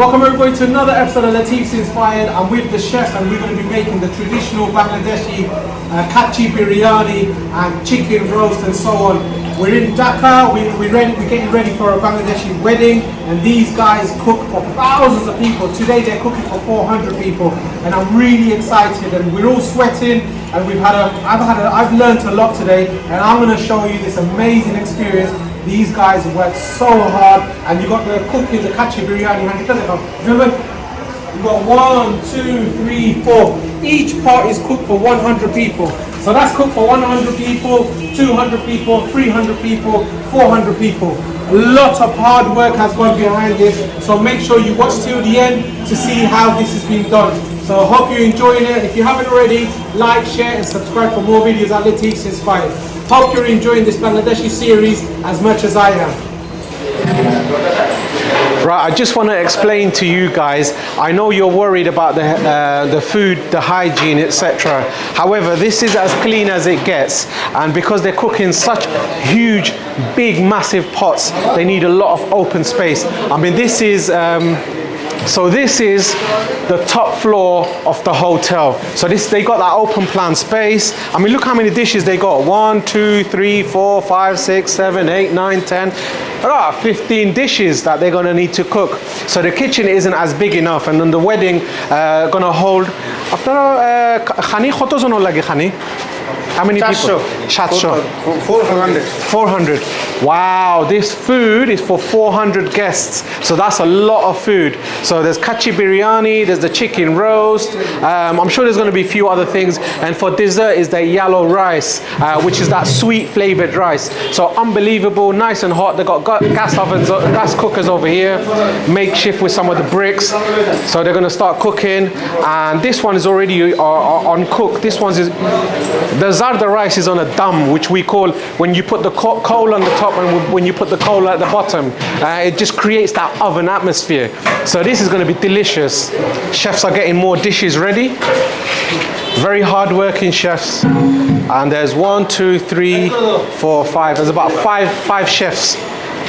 Welcome everybody to another episode of Latifs Inspired. I'm with the chef and we're going to be making the traditional Bangladeshi kachi biryani and chicken roast and so on. We're in Dhaka, we're getting ready for a Bangladeshi wedding, and these guys cook for thousands of people. Today they're cooking for 400 people, and I'm really excited, and we're all sweating, and I've learned a lot today, and I'm going to show you this amazing experience. These guys work so hard, and you got the cooking, the kachi biryani. You've got 1, 2, 3, 4. Each pot is cooked for 100 people. So that's cooked for 100 people, 200 people, 300 people, 400 people. A lot of hard work has gone behind this. So make sure you watch till the end to see how this has been done. So I hope you're enjoying it. If you haven't already, like, share and subscribe for more videos at Latifs Inspired. Hope you're enjoying this Bangladeshi series as much as I am. Right, I just want to explain to you guys, I know you're worried about the food, the hygiene, etc. However, this is as clean as it gets, and because they're cooking such huge, big, massive pots, they need a lot of open space. I mean, this is this is the top floor of the hotel. So they got that open plan space. I mean, look how many dishes they got. 1, 2, 3, 4, 5, 6, 7, 8, 9, 10. 15 dishes that they're gonna need to cook. So the kitchen isn't as big enough, and then the wedding gonna hold. How many people? 400. 400. Wow, this food is for 400 guests. So that's a lot of food. So there's kachi biryani, there's the chicken roast. I'm sure there's going to be a few other things. And for dessert is the yellow rice, which is that sweet flavored rice. So unbelievable, nice and hot. They've got gas ovens, gas cookers over here, makeshift with some of the bricks. So they're going to start cooking. And this one is already on cook. This one's the zarda rice is on a dum, which we call when you put the coal on the top and when you put the coal at the bottom. It just creates that oven atmosphere. So this is going to be delicious. Chefs are getting more dishes ready. Very hard-working chefs. And there's 1, 2, 3, 4, 5. There's about five chefs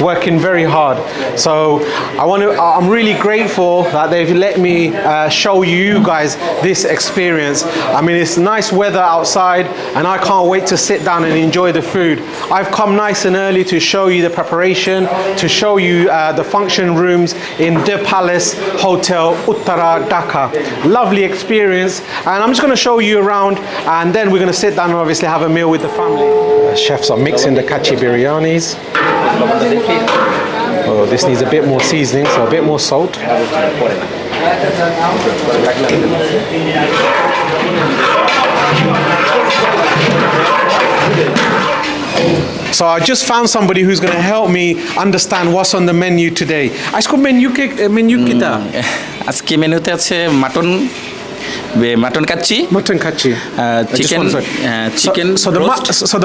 working very hard. So I'm really grateful that they've let me show you guys this experience. I mean, it's nice weather outside, and I can't wait to sit down and enjoy the food. I've come nice and early to show you the preparation, to show you the function rooms in the Palace Hotel, Uttara, Dhaka. Lovely experience, and I'm just going to show you around, and then we're going to sit down and obviously have a meal with the family. The chefs are mixing the kachi biryanis. Oh, this needs a bit more seasoning, so a bit more salt. So I just found somebody who's going to help me understand what's on the menu today. Asko menu kita? আজকে মেনুতে আছে mutton kachi, chicken so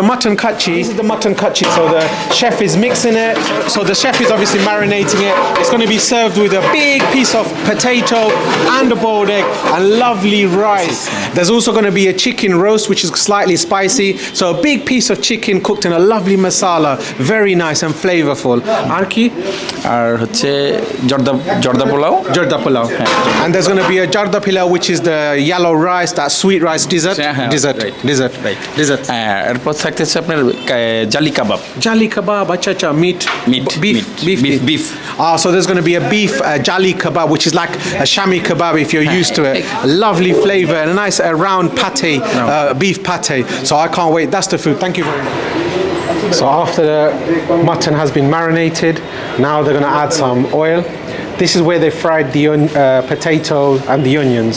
the mutton kachi, this is the mutton kachi. So the chef is mixing it, so the chef is obviously marinating it. It's going to be served with a big piece of potato and a boiled egg and lovely rice. There's also going to be a chicken roast, which is slightly spicy, so a big piece of chicken cooked in a lovely masala, very nice and flavorful. Arki আর হচ্ছে জর্দা pulao and there's going to be a jarda pilau, which is the yellow rice, that sweet rice dessert. এরপর থাকতেছে আপনার জালি কাবাব আচ্ছা beef. So there's going to be a beef jali kebab, which is like a shami kebab if you're used to it. Lovely flavor and a nice round pate, beef pate. So I can't wait. That's the food. Thank you very much. So after the mutton has been marinated, now they're going to add some oil. This is where they fried the potato and the onions.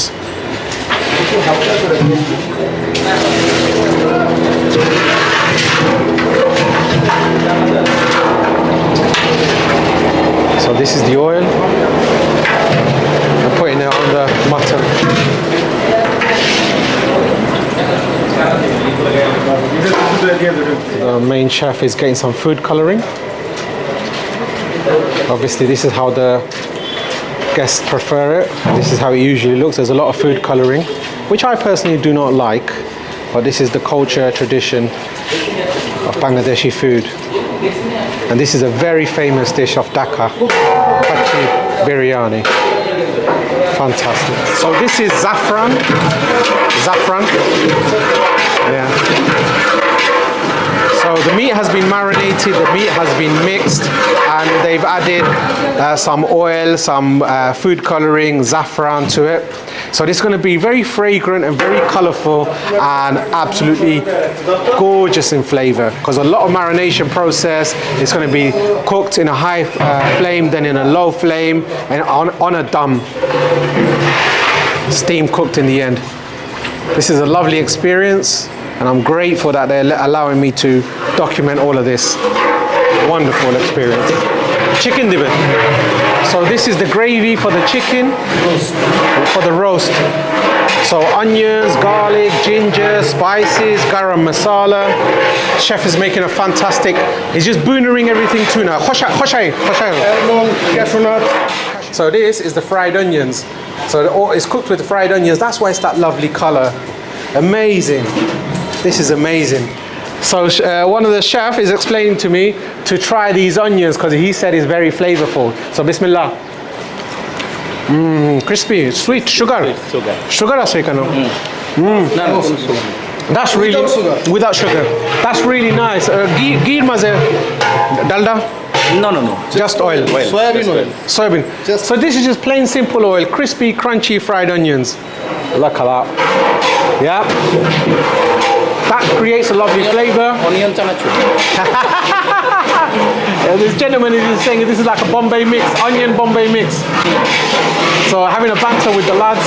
So this is the oil. I'm putting it on the mutton. The main chef is getting some food coloring. Obviously this is how the guests prefer it. This is how it usually looks. There's a lot of food coloring, which I personally do not like, but this is the culture, tradition of Bangladeshi food. And this is a very famous dish of Dhaka, kachi biryani. Fantastic. So this is saffron. Saffron. Yeah. So the meat has been marinated, the meat has been mixed, and they've added some oil, some food coloring, saffron to it. So this is going to be very fragrant and very colorful and absolutely gorgeous in flavor, because a lot of marination process is going to be cooked in a high flame, then in a low flame, and on a dum. Steam cooked in the end. This is a lovely experience, and I'm grateful that they're allowing me to document all of this. Wonderful experience. Chicken dibi. So this is the gravy for the chicken, for the roast. So onions, garlic, ginger, spices, garam masala. Chef is making a fantastic, he's just boonering everything to now. So this is the fried onions. So it's cooked with the fried onions. That's why it's that lovely color. Amazing. This is amazing. So one of the chef is explaining to me to try these onions because he said it's very flavorful. So bismillah. Crispy, sweet, sugar. Sugar or sugar? That's really without sugar. That's really nice. Ghee maze dalda? No. Just oil. Soybean oil. Soybean. So this is just plain simple oil, crispy, crunchy fried onions. Look at that. Yeah. That creates a lovely flavor. Onion chanachur. This gentleman is saying this is like a Bombay mix, onion Bombay mix. So having a banter with the lads,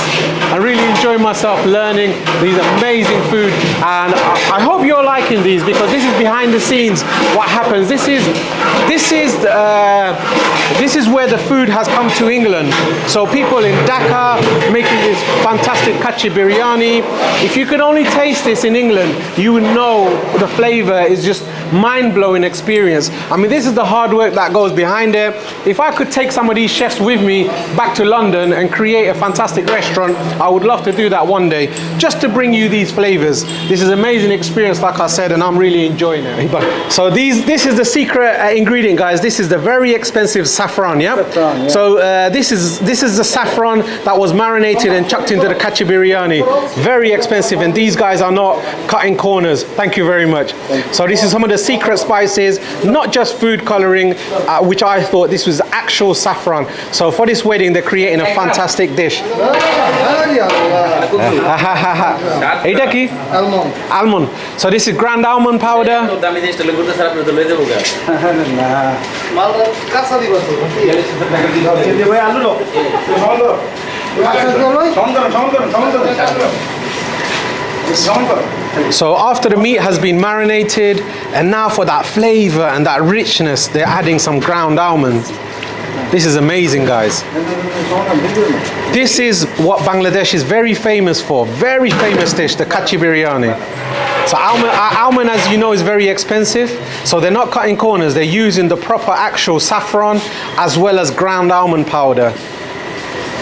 I really enjoy myself learning these amazing food, and I hope you're liking these because this is behind the scenes what happens. This is where the food has come to England. So people in Dhaka making this fantastic kachi biryani. If you could only taste this in England, you would know the flavor is just mind-blowing experience. I mean, this is the hard work that goes behind it. If I could take some of these chefs with me back to London and create a fantastic restaurant, I would love to do that one day, just to bring you these flavors. This is an amazing experience, like I said, and I'm really enjoying it. So this is the secret ingredient, guys. This is the very expensive saffron, yeah? Saffron, yeah. So this is the saffron that was marinated and chucked into the kachi biryani. Very expensive, and these guys are not cutting corners. Thank you very much. So this is some of the secret spices, not just food coloring, which I thought this was actual saffron. So for this wedding, they're creating a fantastic dish. Eta ki? Almond. Almond. So this is ground almond powder. So after the meat has been marinated, and now for that flavor and that richness, they're adding some ground almonds. This is amazing, guys. This is what Bangladesh is very famous for. Very famous dish, the kachi biryani. So almond, as you know, is very expensive. So they're not cutting corners. They're using the proper actual saffron as well as ground almond powder.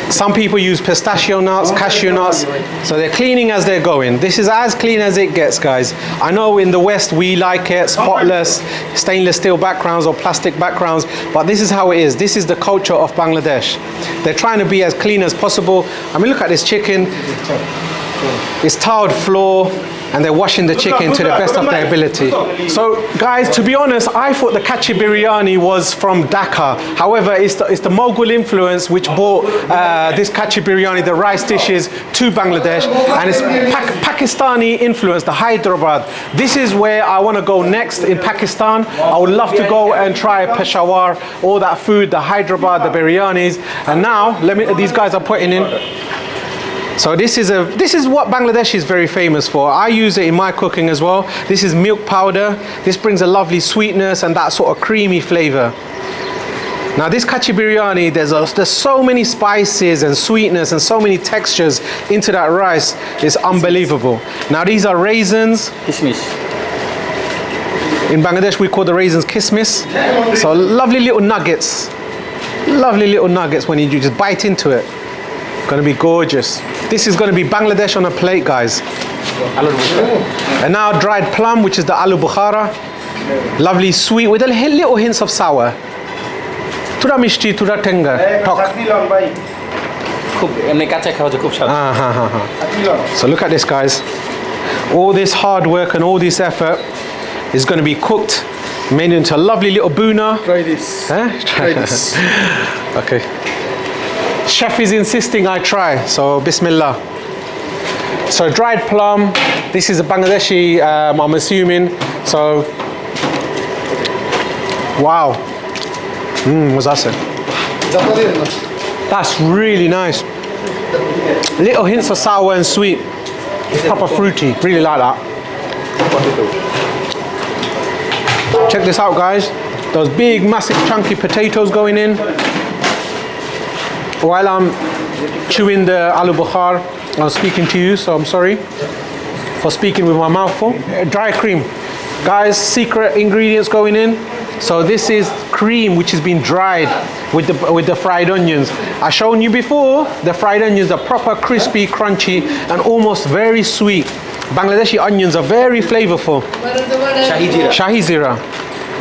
Some people use pistachio nuts, cashew nuts, so they're cleaning as they're going. This is as clean as it gets, guys. I know in the West we like it spotless, stainless steel backgrounds or plastic backgrounds, but this is how it is. This is the culture of Bangladesh. They're trying to be as clean as possible. I mean, look at this chicken. It's tiled floor, and they're washing the chicken to the best of their ability. So guys, to be honest, I thought the kachi biryani was from Dhaka. However, it's the Mughal influence which brought this kachi biryani, the rice dishes, to Bangladesh, and it's Pakistani influence, the Hyderabad. This is where I want to go next in Pakistan. I would love to go and try Peshawar, all that food, the Hyderabad, the biryanis. And now, these guys are putting in. So this is what Bangladesh is very famous for. I use it in my cooking as well. This is milk powder. This brings a lovely sweetness and that sort of creamy flavor. Now this kachi biryani, there's so many spices and sweetness and so many textures into that rice. It's unbelievable. Now these are raisins. Kismis. In Bangladesh we call the raisins kismis. So lovely little nuggets. Lovely little nuggets when you just bite into it. Gonna be gorgeous. This is gonna be Bangladesh on a plate, guys. And now dried plum, which is the aloo bukhara. Lovely sweet with a little hints of sour. Tura mishti, tura tenga. খুব এমনি কাঁচা খাওয়া যায় খুব স্বাদ So look at this, guys. All this hard work and all this effort is going to be cooked, made into a lovely little boona. Try this. Huh? Try this. Okay. Chef is insisting I try, so bismillah. So dried plum. This is a Bangladeshi, I'm assuming. So, wow. What's that say? That's really nice. Little hints of sour and sweet. Proper fruity. Really like that. Check this out, guys. Those big, massive, chunky potatoes going in. While I'm chewing the aloo bukhar, I'm speaking to you, so I'm sorry for speaking with my mouth full. Dry cream. Guys, secret ingredients going in. So this is cream which has been dried with the fried onions. I shown you before, the fried onions are proper crispy, crunchy, and almost very sweet. Bangladeshi onions are very flavorful. শাহি জিরা Shahi zira.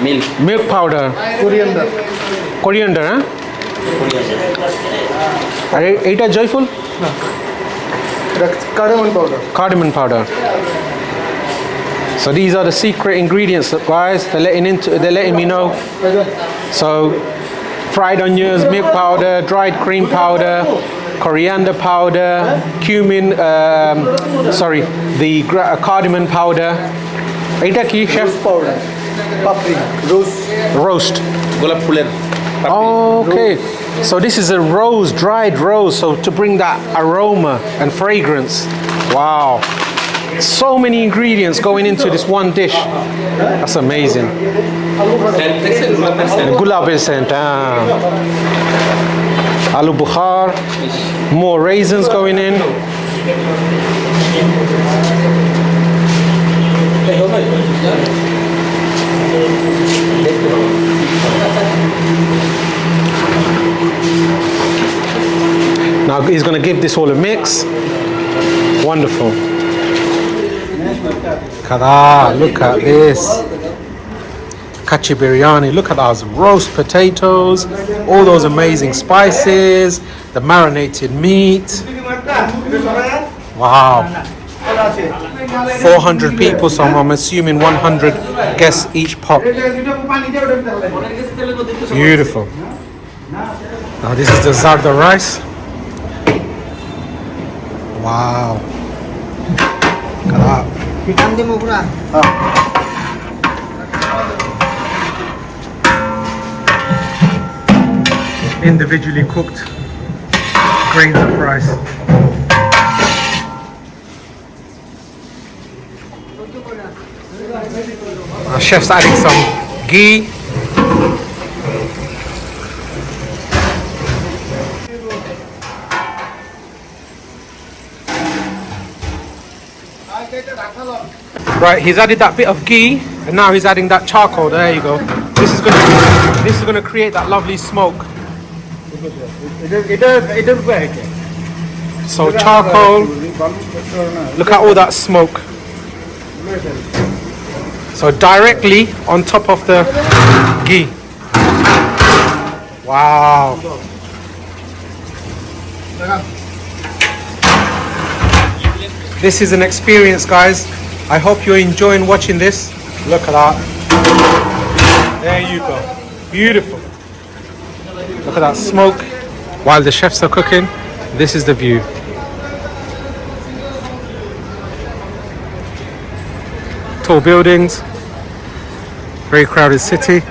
Milk Milk powder. Coriander. Coriander, huh? Are এটা joyful? That's cardamom powder. Cardamom powder. So these are the secret ingredients, guys. They're letting me know. So fried onions, milk powder, dried cream powder, coriander powder, cumin. Cardamom powder. Eta ki, chef? Rose powder. Paprika. Roast. গোলাপ ফুলের Okay. So this is a rose, dried rose. So to bring that aroma and fragrance. Wow. So many ingredients going into this one dish. That's amazing. Gulab scent. Aloo bukhar. More raisins going in. Now he's going to give this all a mix. Wonderful. Look at this. Kachi biryani. Look at those roast potatoes, all those amazing spices, the marinated meat. Wow. 400 people, so I'm assuming 100 guests each pot. Beautiful. Now this is the zarda rice. Wow. Look at that. Individually cooked grains of rice. Our chef's adding some ghee. Right, he's added that bit of ghee, and now he's adding that charcoal. There you go. This is gonna create that lovely smoke. So charcoal. Look at all that smoke. So directly on top of the ghee. Wow. This is an experience, guys. I hope you're enjoying watching this. Look at that. There you go. Beautiful. Look at that smoke. While the chefs are cooking, this is the view. Tall buildings. Very crowded city.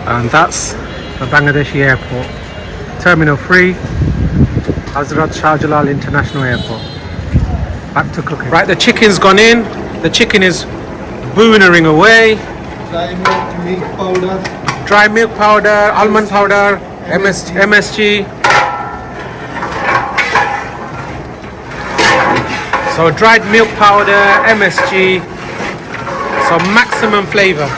And that's the Bangladeshi airport. Terminal 3, Hazrat Shah Jalal International Airport. Back to cooking. Right, the chicken's gone in. The chicken is boonering away. Milk powder. Dry milk powder, almond powder, MSG. So dried milk powder, MSG. So maximum flavor.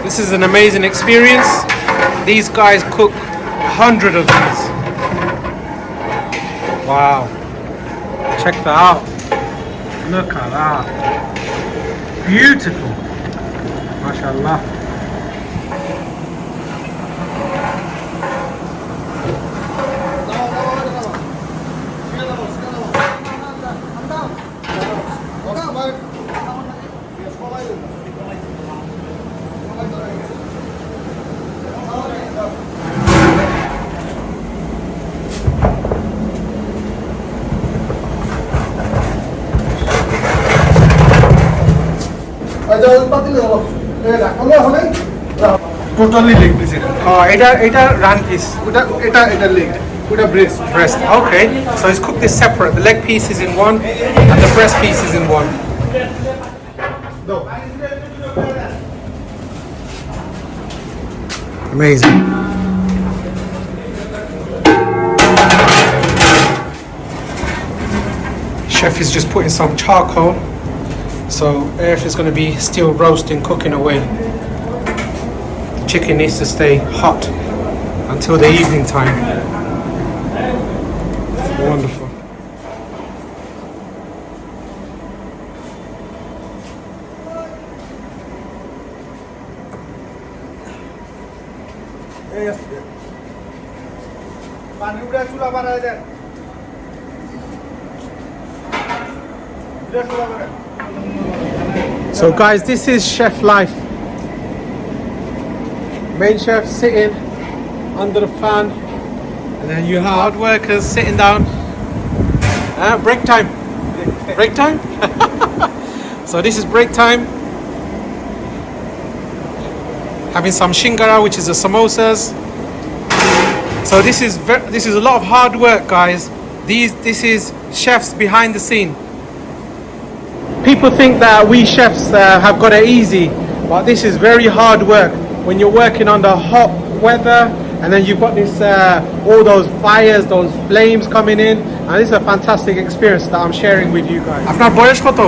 This is an amazing experience. These guys cook 100 of these. Wow. Check that out. Look at that. Beautiful. MashaAllah. Totally leg piece এটা run piece. এটা leg ওটা breast Breast. Okay. So it's cooked this separate. The leg piece is in one and the breast piece is in one. Amazing. Chef is just putting some charcoal. So Earth is going to be still roasting, cooking away. The chicken needs to stay hot until the evening time. Wonderful. পানি উড়া চুলা বাড়ায় দেন So guys, this is chef life. Main chef sitting under the fan, and then you have hard workers sitting down. Break time. Break time. So this is break time. Having some shingara, which is the samosas. So this is a lot of hard work, guys. This is chefs behind the scene. People think that we chefs have got it easy, but this is very hard work. When you're working under hot weather, and then you've got this all those fires, those flames coming in, and this is a fantastic experience that I'm sharing with you guys. After boyesh koto?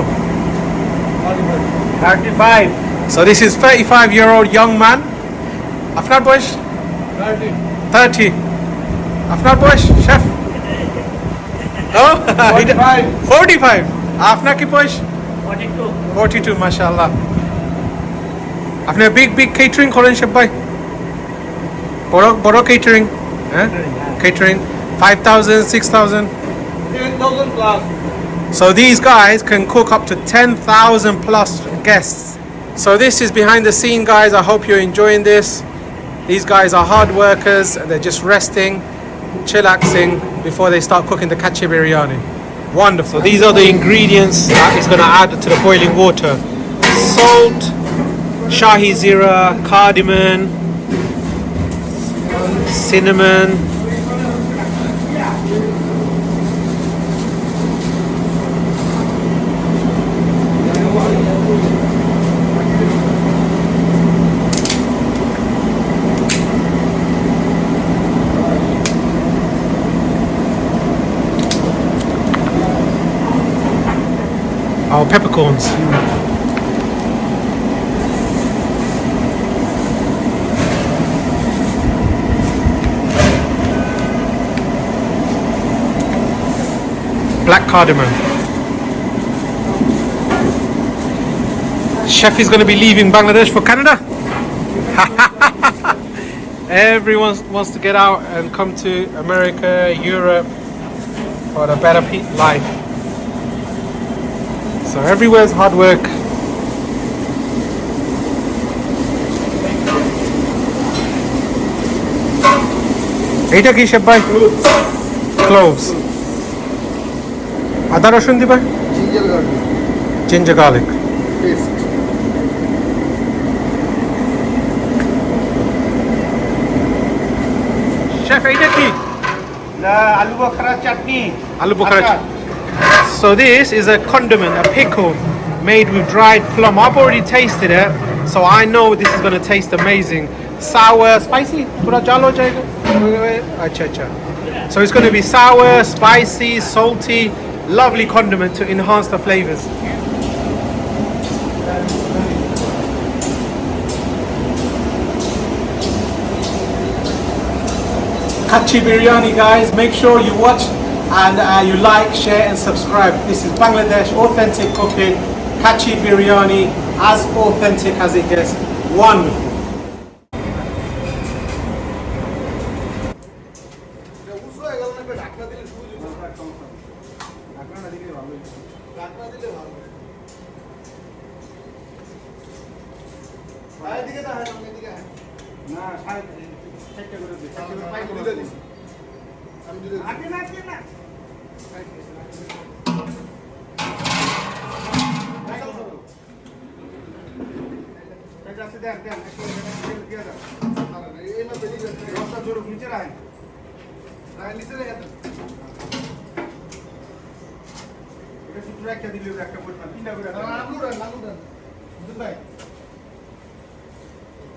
35. So this is 35-year-old young man. After boyesh? 30. After boyesh, chef? No? 45. 45. After ki boyesh? 42, mashallah. আপনি big catering করেন সব ভাই বড় catering হ্যাঁ catering 5,000 6,000 10,000 plus so these guys can cook up to 10,000 plus guests. So this is behind the scene, guys. I hope you're enjoying this. These guys are hard workers. They're just resting, chillaxing before they start cooking the kachi biryani. Wonderful. These are the ingredients that is going to add to the boiling water. Salt, shahi zira, cardamom, cinnamon, peppercorns. Black cardamom. Chef is going to be leaving Bangladesh for Canada. Everyone wants to get out and come to America, Europe for a better life. So everywhere's hard work. Eta ki chef bhai? Cloves. Ada rashun diba? ginger garlic Ginger garlic. paste Chef, eta ki? আলু বখরা চাটনি Aloo bukhara. So this is a condiment, a pickle made with dried plum. I've already tasted it, so I know this is going to taste amazing. Sour, spicy? Pura jalo jayega? Acha acha. So it's going to be sour, spicy, salty, lovely condiment to enhance the flavors. Kachi biryani, guys. Make sure you watch and you like, share and subscribe. This is Bangladesh authentic cooking, Kachi Biryani, as authentic as it gets. Wonderful.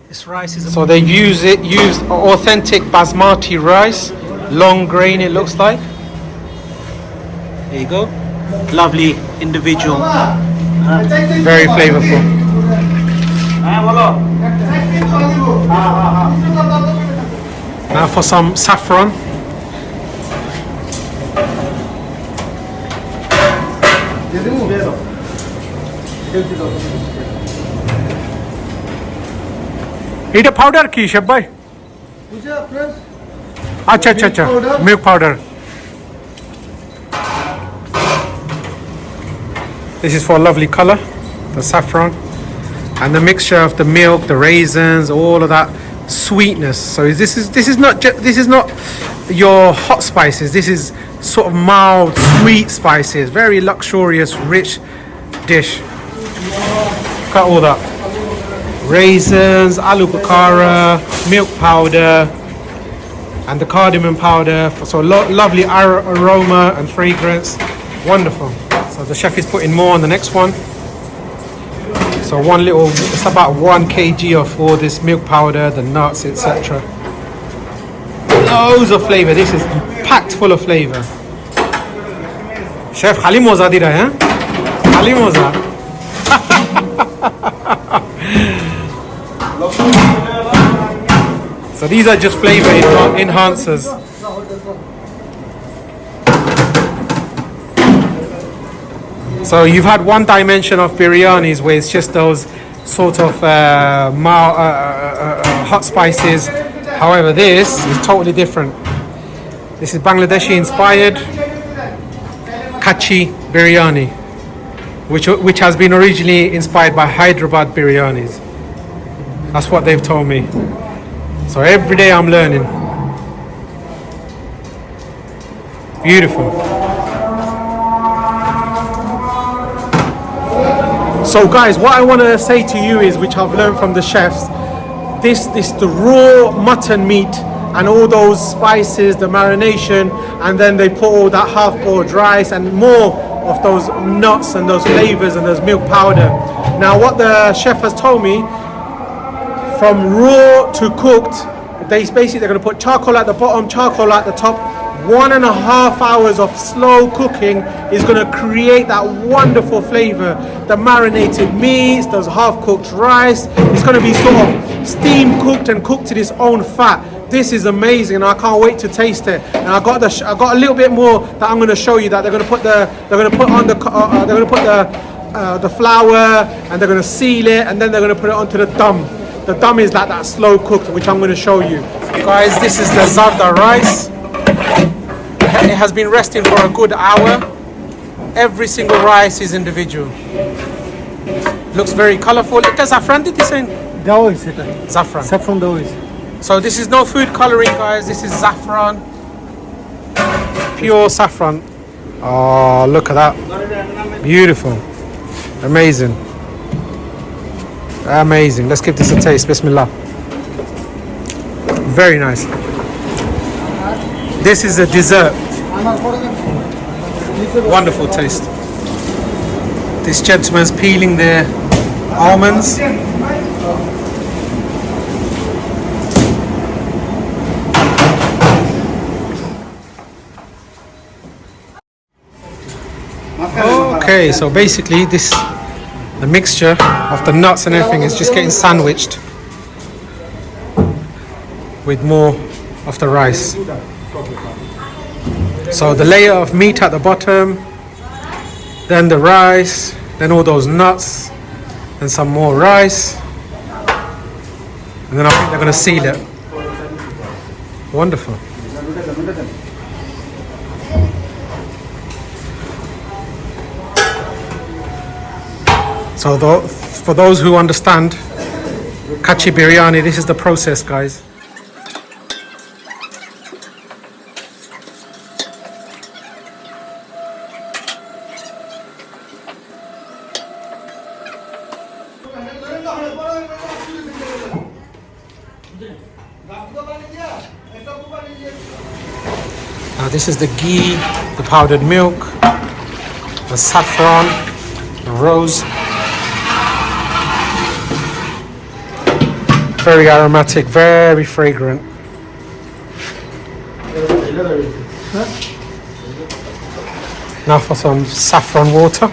This rice is so they've used authentic basmati rice, long grain it looks like. There you go. Lovely individual. Very flavorful. Now for some saffron. এটা powder কি chef ভাই? আচ্ছা আচ্ছা আচ্ছা, milk powder. This is for a lovely color, the saffron, and the mixture of the milk, the raisins, all of that sweetness. So this is not your hot spices. This is sort of mild, sweet spices. Very luxurious, rich dish. Got all that. Raisins, aloo bukhara, milk powder, and the cardamom powder. So lovely aroma and fragrance. Wonderful. So the chef is putting more on the next one. So it's about 1 kg of all this milk powder, the nuts, etc. Loads of flavor. This is packed full of flavor. Chef, khali moza di rahe hain? Khali moza. So these are just flavor enhancers. So you've had one dimension of biryanis where it's just those sort of hot spices. However, this is totally different. This is Bangladeshi inspired Kachi Biryani, which has been originally inspired by Hyderabad biryanis. That's what they've told me. So every day I'm learning. Beautiful. So guys, what I want to say to you is, which I've learned from the chefs, the raw mutton meat and all those spices, the marination, and then they put all that half-boiled rice and more of those nuts and those flavors and those milk powder. Now what the chef has told me, from raw to cooked, they're going to put charcoal at the bottom, charcoal at the top. 1.5 hours of slow cooking is going to create that wonderful flavor. The marinated meats, those half-cooked rice, it's going to be sort of steam cooked and cooked to its own fat. This is amazing, and I can't wait to taste it. And I got a little bit more that I'm going to show you. That they're going to put the flour, and they're going to seal it, and then they're going to put it onto the dum. The dum is like that slow cooked, which I'm going to show you. Guys, this is the zarda rice. It has been resting for a good hour. Every single rice is individual. Looks very colorful. It does saffron, did you say? Saffron. Saffron dawiz. So this is no food coloring, guys. This is saffron. Pure saffron. Oh, look at that. Beautiful. Amazing. Amazing. Let's give this a taste. Bismillah. Very nice. This is a dessert. Wonderful taste. This gentleman's peeling their almonds. Okay, so basically the mixture of the nuts and everything is just getting sandwiched with more of the rice. So the layer of meat at the bottom, then the rice, then all those nuts, and some more rice. And then I think they're going to seal it. Wonderful. So for those who understand kachi biryani, this is the process, guys. Now this is the ghee, the powdered milk, the saffron, the rose. Very aromatic, very fragrant. Now for some saffron water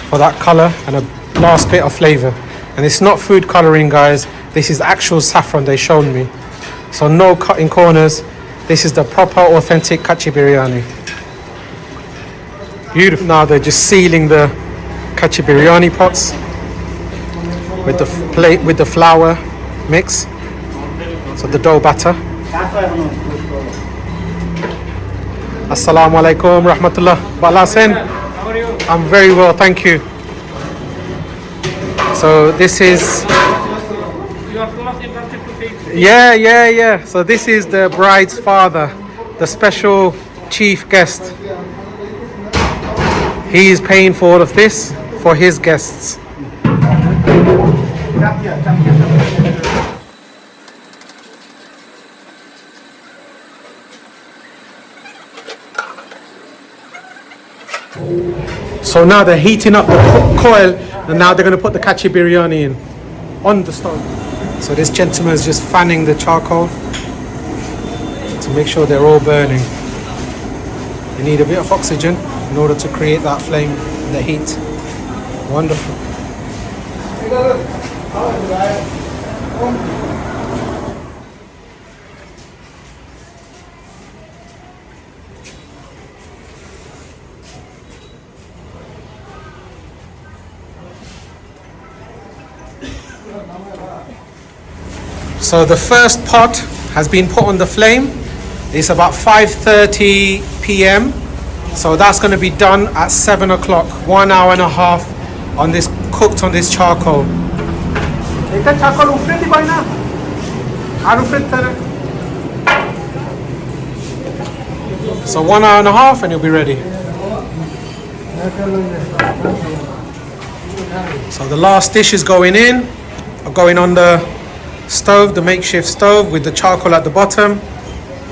for that color and a last bit of flavor. And it's not food coloring, guys. This is actual saffron they showed me. So no cutting corners. This is the proper authentic kachi biryani. Beautiful. Now they're just sealing the kachi biryani pots with the plate, with the flour mix. So the dough batter. Assalamu alaikum rahmatullah. Balasen. How are you? I'm very well, thank you. So this is, You are too much interested to take. yeah. So this is the bride's father, the special chief guest. He is paying for all of this for his guests. So now they're heating up the coil, and now they're going to put the kachi biryani in on the stove. So this gentleman is just fanning the charcoal to make sure they're all burning. You need a bit of oxygen in order to create that flame, the heat. Wonderful. So the first pot has been put on the flame. It's about 5:30 p.m. So that's going to be done at 7 o'clock. 1 hour and a half on this, cooked on this charcoal. So 1 hour and a half and you'll be ready. So the last dish is going in, going on the stove, the makeshift stove with the charcoal at the bottom.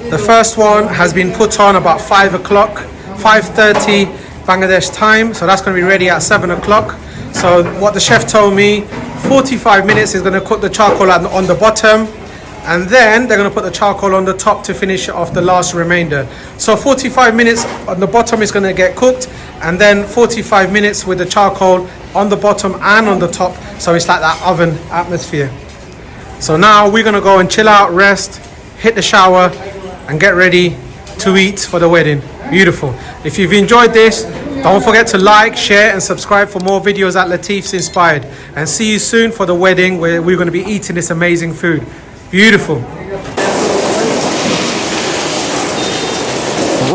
The first one has been put on about 5 o'clock, 5:30 Bangladesh time. So that's going to be ready at 7 o'clock. So what the chef told me, 45 minutes is going to cook the charcoal on the bottom, and then they're going to put the charcoal on the top to finish off the last remainder. So 45 minutes on the bottom is going to get cooked, and then 45 minutes with the charcoal on the bottom and on the top. So it's like that oven atmosphere. So now we're going to go and chill out, rest, hit the shower, and get ready to eat for the wedding. Beautiful. If you've enjoyed this, don't forget to like, share, and subscribe for more videos at Latifs Inspired. And see you soon for the wedding, where we're going to be eating this amazing food. Beautiful.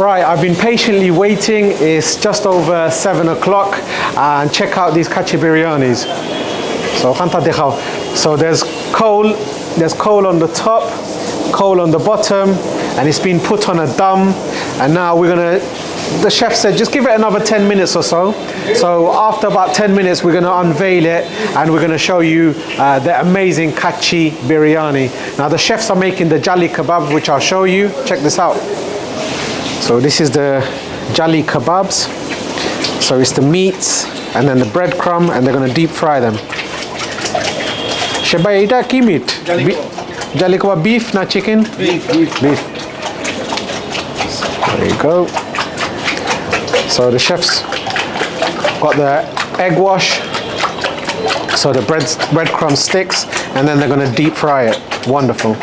Right, I've been patiently waiting. It's just over 7 o'clock, and check out these kachi biryanis. So there's coal on the top, coal on the bottom, and it's been put on a dum. And now the chef said just give it another 10 minutes or so. So after about 10 minutes we're going to unveil it, and we're going to show you the amazing kachi biryani. Now the chefs are making the jali kebab, which I'll show you. Check this out. So this is the jali kebabs. So it's the meats and then the breadcrumb, and they're going to deep fry them. Sheba, ita ki meat? Jali kebab, beef, not chicken? Beef. There you go. So the chefs got the egg wash, so the breadcrumb sticks, and then they're going to deep fry it. Wonderful.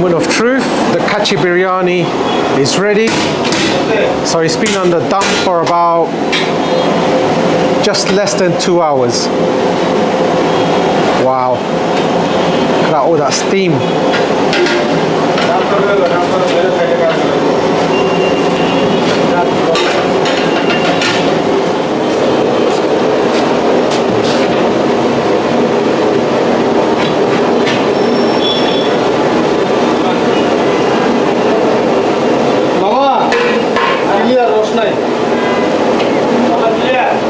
Moment of truth. The kachi biryani is ready. So it's been on the dump for about just less than 2 hours. Wow. Look at all that steam.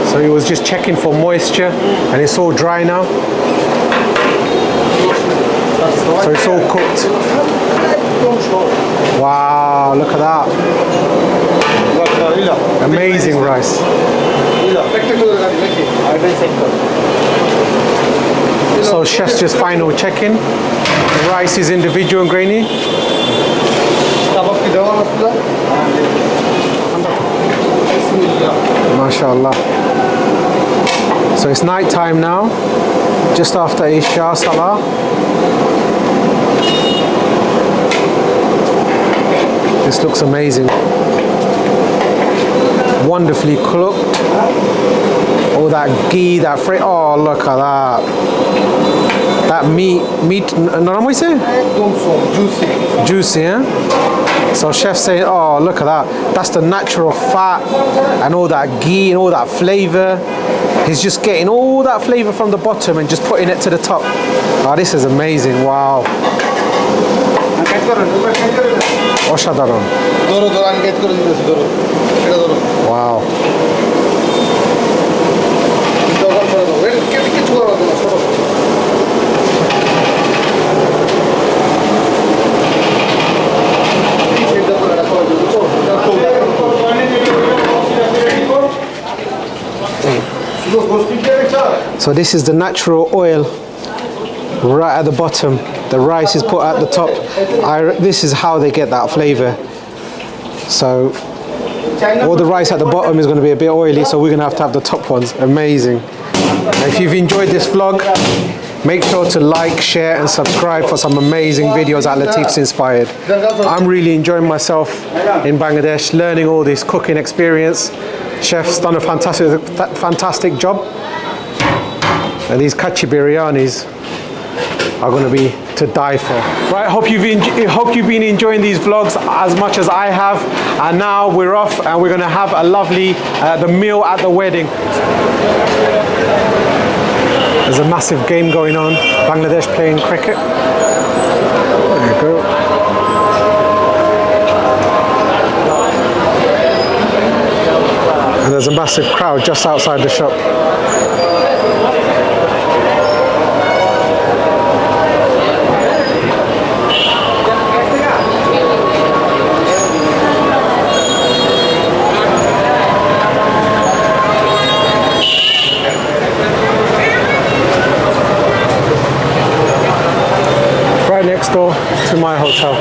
So he was just checking for moisture and it's all dry now. So it's all cooked. Wow, look at that. Amazing rice. So chef's just final checking. The rice is individual grainy. MashaAllah. So it's night time now, just after Isha Salah. This looks amazing. Wonderfully cooked. All that ghee, that oh, look at that. That meat, juicy, yeah? So chef's saying, oh, look at that. That's the natural fat and all that ghee and all that flavor. He's just getting all that flavor from the bottom and just putting it to the top. Oh, this is amazing. Wow. Oshadaron. Wow. So this is the natural oil right at the bottom. The rice is put at the top. This is how they get that flavor. So all the rice at the bottom is going to be a bit oily, so we're going to have the top ones. Amazing. If you've enjoyed this vlog, make sure to like, share and subscribe for some amazing videos at Latifs Inspired. I'm really enjoying myself in Bangladesh, learning all this cooking experience. Chef's done a fantastic job. And these kachi biryanis are going to be to die for. Right, hope you've been enjoying these vlogs as much as I have. And now we're off and we're going to have a lovely the meal at the wedding. There's a massive game going on. Bangladesh playing cricket. There you go. And there's a massive crowd just outside the shop. Right next door to my hotel.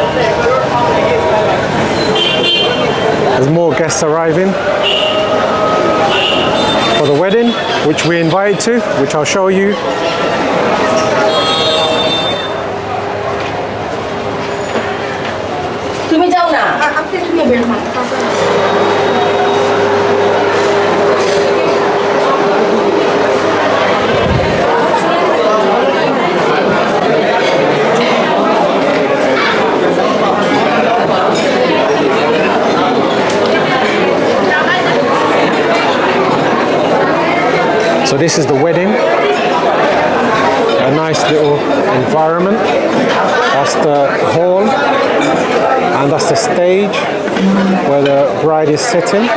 There's more guests arriving for the wedding, which we're invited to, which I'll show you. So this is the wedding, a nice little environment. That's the hall, and that's the stage where the bride is sitting.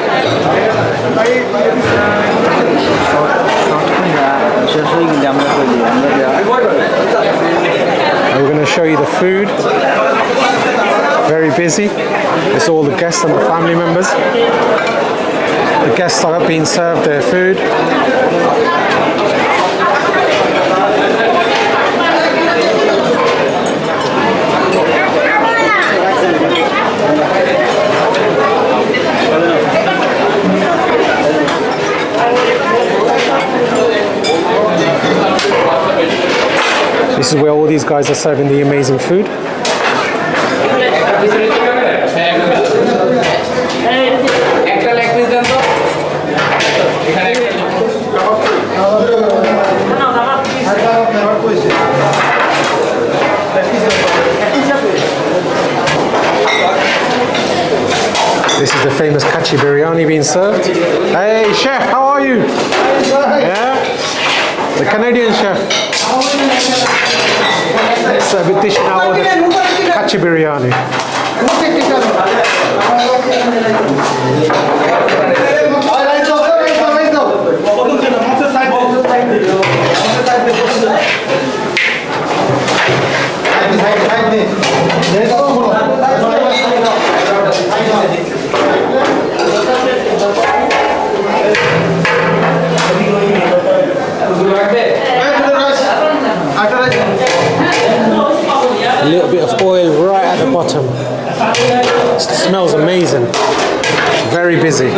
And we're going to show you the food. Very busy. It's all the guests and the family members. The guests are being served their food. This is where all these guys are serving the amazing food. একটা leg piece দেন তো এখানে This is the famous kachi biryani being served. Hey chef, how are you? Yeah? The Canadian chef. So we're dishing out all the kachi biryani. A little bit of oil right at the bottom. It smells amazing. Very busy.